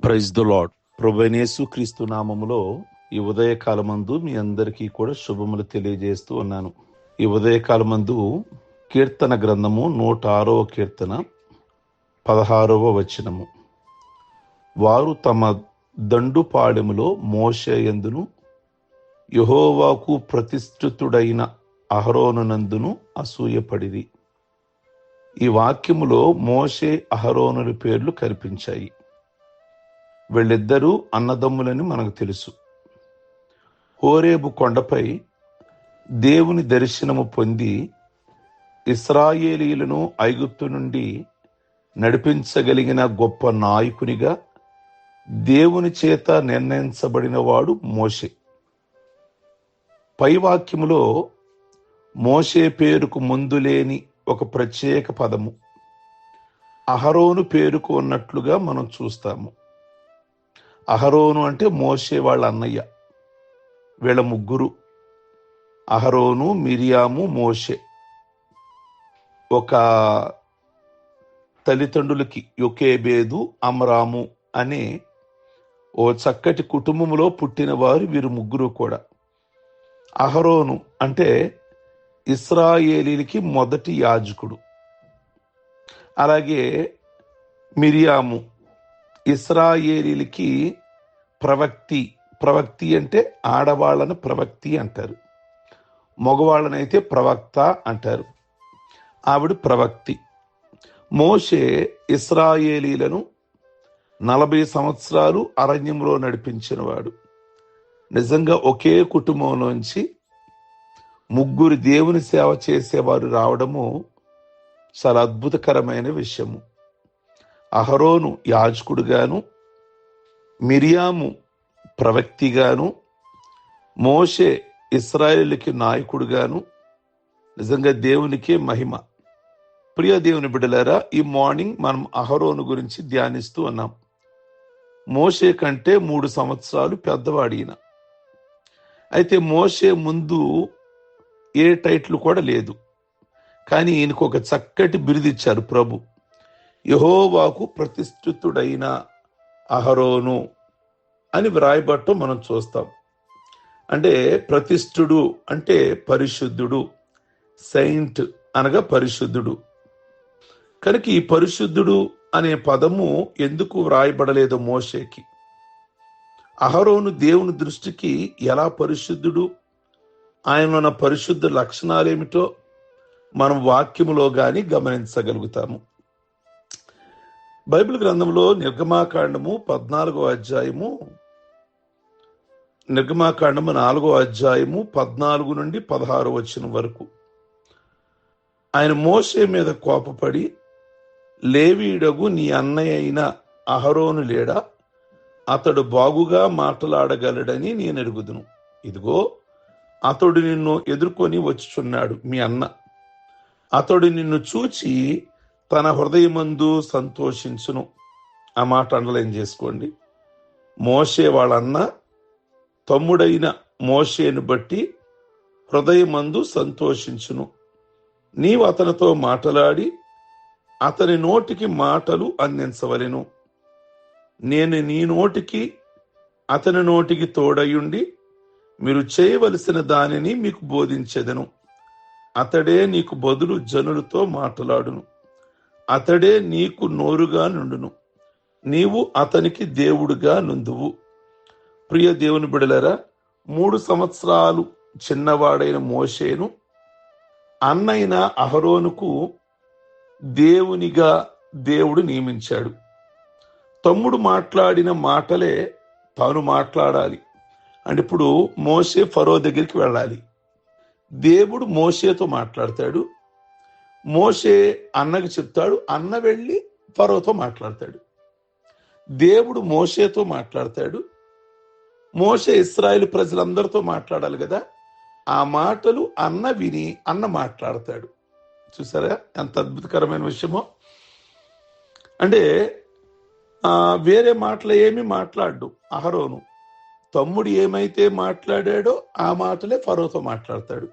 Praise the lord. ప్రభువైన యేసుక్రీస్తు నామములో ఈ ఉదయకాలమందు మీ అందరికీ కూడా శుభములు తెలియజేస్తూ ఉన్నాను. ఈ ఉదయకాలమందు కీర్తన గ్రంథము 106వ కీర్తన 16వ వచనము. వారు తమ దండుపాళెములో మోషే యందును యెహోవాకు ప్రతిష్ఠితుడైన అహరోనునందును అసూయపడిరి. ఈ వాక్యములో మోషే అహరోనుల పేర్లు కనిపించాయి. వీళ్ళిద్దరూ అన్నదమ్ములని మనకు తెలుసు. హోరేబు కొండపై దేవుని దర్శనము పొంది ఇశ్రాయేలీయులను ఐగుప్తు నుండి నడిపించగలిగిన గొప్ప నాయకునిగా దేవుని చేత నిర్ణయించబడిన వాడు మోషే. పై వాక్యములో మోషే పేరుకు ముందు లేని ఒక ప్రత్యేక పదము అహరోను పేరుకు ఉన్నట్లుగా మనం చూస్తాము. అహరోను అంటే మోషే వాళ్ళ అన్నయ్య. వీళ్ళ ముగ్గురు, అహరోను, మిరియాము, మోషే, ఒక తల్లిదండ్రులకి యొకేబేదు, అమ్రాము అనే ఓ చక్కటి కుటుంబంలో పుట్టిన వారు వీరు ముగ్గురు కూడా. అహరోను అంటే ఇశ్రాయేలీలకి మొదటి యాజకుడు. అలాగే మిరియాము ఇశ్రాయేలీలకి ప్రవక్తి అంటే ఆడవాళ్ళను ప్రవక్తి అంటారు, మగవాళ్ళనైతే ప్రవక్త అంటారు. ఆవిడ ప్రవక్తి. మోషే ఇశ్రాయేలీలను 40 సంవత్సరాలు అరణ్యంలో నడిపించినవాడు. నిజంగా ఒకే కుటుంబంలోంచి ముగ్గురు దేవుని సేవ చేసేవారు రావడము చాలా అద్భుతకరమైన విషయము. అహరోను యాజకుడుగాను, మిరియాము ప్రవక్తిగాను, మోషే ఇశ్రాయేలుకి నాయకుడుగాను. నిజంగా దేవునికే మహిమ. ప్రియ దేవుని బిడ్డలారా, ఈ మార్నింగ్ మనం అహరోను గురించి ధ్యానిస్తూ ఉన్నాం. మోషే కంటే 3 సంవత్సరాలు పెద్దవాడిన. అయితే మోషే ముందు ఏ టైటిల్ కూడా లేదు, కానీ ఈయనకు ఒక చక్కటి బిరుదిచ్చారు ప్రభు. యెహోవాకు ప్రతిష్ఠితుడైన అహరోను అని వ్రాయబట్టం మనం చూస్తాం. అంటే ప్రతిష్ఠుడు అంటే పరిశుద్ధుడు, సెయింట్ అనగా పరిశుద్ధుడు. కనుక ఈ పరిశుద్ధుడు అనే పదము ఎందుకు వ్రాయబడలేదో మోషేకి, అహరోను దేవుని దృష్టికి ఎలా పరిశుద్ధుడు, ఆయన ఉన్న పరిశుద్ధ లక్షణాలేమిటో మనం వాక్యములో గాని గమనించగలుగుతాము. బైబిల్ గ్రంథంలో నిర్గమాకాండము 14వ అధ్యాయము, నిర్గమాకాండము 4వ అధ్యాయము 14 నుండి 16 వచనం వరకు ఆయన మోషే మీద కోపపడి, లేవీయుడగు నీ అన్నయ్య అయిన అహరోను లేడా? అతడు బాగుగా మాట్లాడగలడని నేను ఎరుగుదును. ఇదిగో అతడు నిన్ను ఎదుర్కొని వచ్చుచున్నాడు, మీ అన్న. అతడు నిన్ను చూచి తన హృదయమందు సంతోషించును. ఆ మాట అండర్లైన్ చేసుకోండి. మోషే వాళ్ళన్న తమ్ముడైన మోషేను బట్టి హృదయమందు సంతోషించును. నీవు అతనితో మాట్లాడి అతని నోటికి మాటలు అందించవలెను. నేను నీ నోటికి అతని నోటికి తోడయుండి మీరు చేయవలసిన దానిని మీకు బోధించెదను. అతడే నీకు బదులు జనులతో మాట్లాడును. అతడే నీకు నోరుగా నుండును. నీవు అతనికి దేవుడుగా నుందువు. ప్రియ దేవుని బిడలరా, 3 సంవత్సరాలు చిన్నవాడైన మోషేను అన్నైన అహరోనుకు దేవునిగా దేవుడు నియమించాడు. తమ్ముడు మాట్లాడిన మాటలే తాను మాట్లాడాలి. అంటే ఇప్పుడు మోషే ఫరో దగ్గరికి వెళ్ళాలి. దేవుడు మోషేతో మాట్లాడతాడు. మోషే అన్నకి చెప్తాడు, అన్న వెళ్ళి ఫరోతో మాట్లాడతాడు. దేవుడు మోషేతో మాట్లాడతాడు. మోషే ఇశ్రాయేలు ప్రజలందరితో మాట్లాడాలి కదా, ఆ మాటలు అన్న విని అన్న మాట్లాడతాడు. చూసారా ఎంత అద్భుతకరమైన విషయమో. అంటే వేరే మాటలు ఏమి మాట్లాడు అహరోను. తమ్ముడు ఏమైతే మాట్లాడాడో ఆ మాటలే ఫరోతో మాట్లాడతాడు.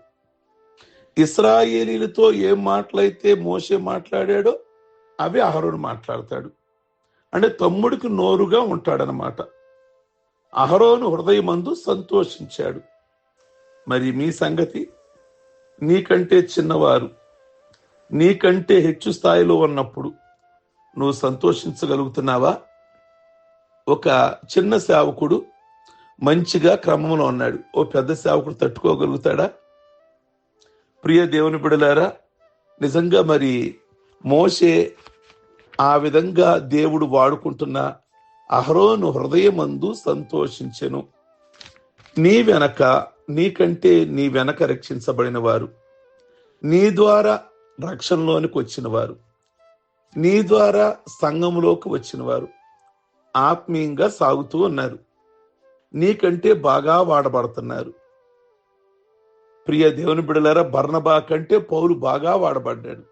ఇశ్రాయేలీలతో ఏం మాటలైతే మోషే మాట్లాడాడో అవి అహరోను మాట్లాడతాడు. అంటే తమ్ముడికి నోరుగా ఉంటాడనమాట. అహరోను హృదయమందు సంతోషించాడు. మరి మీ సంగతి? నీకంటే చిన్నవారు, నీకంటే హెచ్చు స్థాయిలో ఉన్నప్పుడు నువ్వు సంతోషించగలుగుతున్నావా? ఒక చిన్న సేవకుడు మంచిగా క్రమంలో ఉన్నాడు, ఓ పెద్ద సేవకుడు తట్టుకోగలుగుతాడా? ప్రియ దేవుని బిడలారా, నిజంగా మరి మోషే ఆ విధంగా దేవుడు వాడుకుంటున్న అహరోను హృదయమందు సంతోషించెను. నీ వెనక రక్షించబడిన వారు, నీ ద్వారా రక్షణలోనికి వచ్చిన వారు, నీ ద్వారా సంఘంలోకి వచ్చిన వారు ఆత్మీయంగా సాగుతూ ఉన్నారు, నీకంటే బాగా వాడబడుతున్నారు. ప్రియ దేవుని బిడలారా, బర్నబా కంటే పౌలు బాగా వాడబడ్డాడు.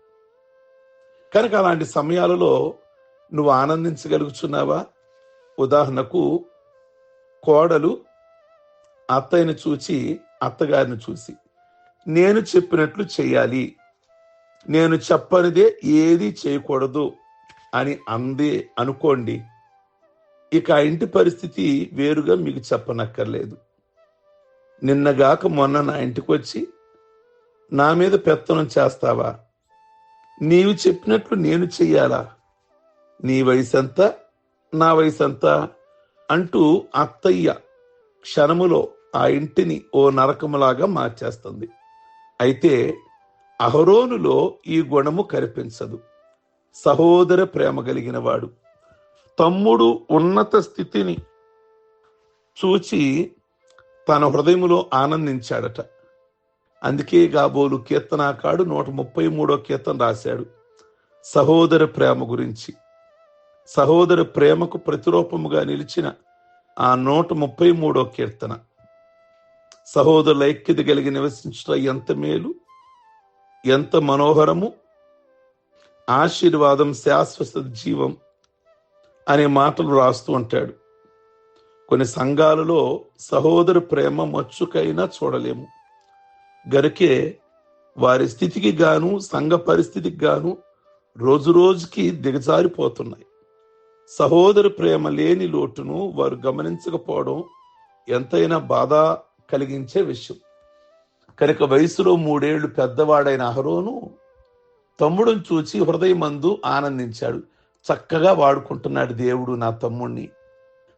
కనుక అలాంటి సమయాలలో నువ్వు ఆనందించగలుగుతున్నావా? ఉదాహరణకు, కోడలు అత్తయ్యని చూచి, అత్తగారిని చూసి, నేను చెప్పినట్లు చెయ్యాలి, నేను చెప్పనిదే ఏది చేయకూడదు అని అందే అనుకోండి, ఇక ఆ ఇంటి పరిస్థితి వేరుగా మీకు చెప్పనక్కర్లేదు. నిన్నగాక మొన్న నా ఇంటికి వచ్చి నా మీద పెత్తనం చేస్తావా? నీవు చెప్పినట్లు నేను చెయ్యాలా? నీ వయసంతా, నా వయసంతా అంటూ అత్తయ్య క్షణములో ఆ ఇంటిని ఓ నరకములాగా మార్చేస్తుంది. అయితే అహరోనులో ఈ గుణము కనిపించదు. సహోదర ప్రేమ కలిగిన వాడు. తమ్ముడు ఉన్నత స్థితిని చూచి తన హృదయములో ఆనందించాడట. అందుకే కాబోలు కీర్తనాకాడు 133వ కీర్తన రాశాడు సహోదర ప్రేమ గురించి. సహోదర ప్రేమకు ప్రతిరూపముగా నిలిచిన ఆ 133వ కీర్తన, సహోదరుల ఐక్యత కలిగి నివసించట ఎంత మేలు, ఎంత మనోహరము, ఆశీర్వాదం, శాశ్వత జీవం అనే మాటలు రాస్తూ ఉంటాడు. కొన్ని సంఘాలలో సహోదర ప్రేమ మచ్చుకైనా చూడలేము. గరికే వారి స్థితికి గాను, సంఘ పరిస్థితికి గాను రోజు రోజుకి దిగజారిపోతున్నాయి. సహోదర ప్రేమ లేని లోటును వారు గమనించకపోవడం ఎంతైనా బాధ కలిగించే విషయం. కనుక వయసులో 3 ఏళ్లు పెద్దవాడైన అహరోను తమ్ముడుని చూచి హృదయమందు ఆనందించాడు. చక్కగా వాడుకుంటున్నాడు దేవుడు నా తమ్ముడిని,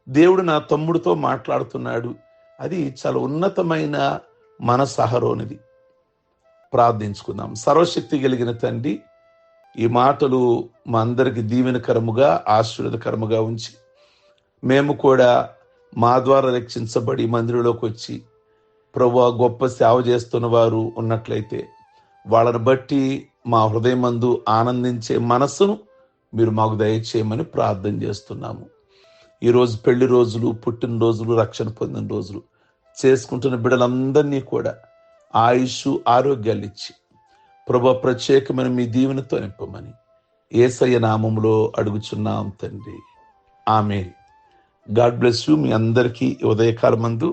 దేవుడు నా తమ్ముడితో మాట్లాడుతున్నాడు. అది చాలా ఉన్నతమైన మనసు అహరోనిది. ప్రార్థించుకుందాం. సర్వశక్తి కలిగిన తండ్రి, ఈ మాటలు మా అందరికి దీవెనకరముగా, ఆశీర్వాదకరముగా ఉంచి, మేము కూడా మా ద్వారా రక్షించబడి మందిరంలోకి వచ్చి ప్రభువా గొప్ప సేవ చేస్తున్న వారు ఉన్నట్లయితే వాళ్ళని బట్టి మా హృదయమందు ఆనందించే మనస్సును మీరు మాకు దయచేయమని ప్రార్థన చేస్తున్నాము. ఈరోజు పెళ్లి రోజులు, పుట్టినరోజులు, రక్షణ పొందిన రోజులు చేసుకుంటున్న బిడ్డలందరినీ కూడా ఆయుష్, ఆరోగ్యాలు ఇచ్చి ప్రభువా ప్రత్యేకమైన మీ దీవెనతో నింపమని యేసయ్య నామములో అడుగుచున్నాం తండ్రి. ఆమేన్. God bless you. మీ అందరికీ ఉదయకాలమందు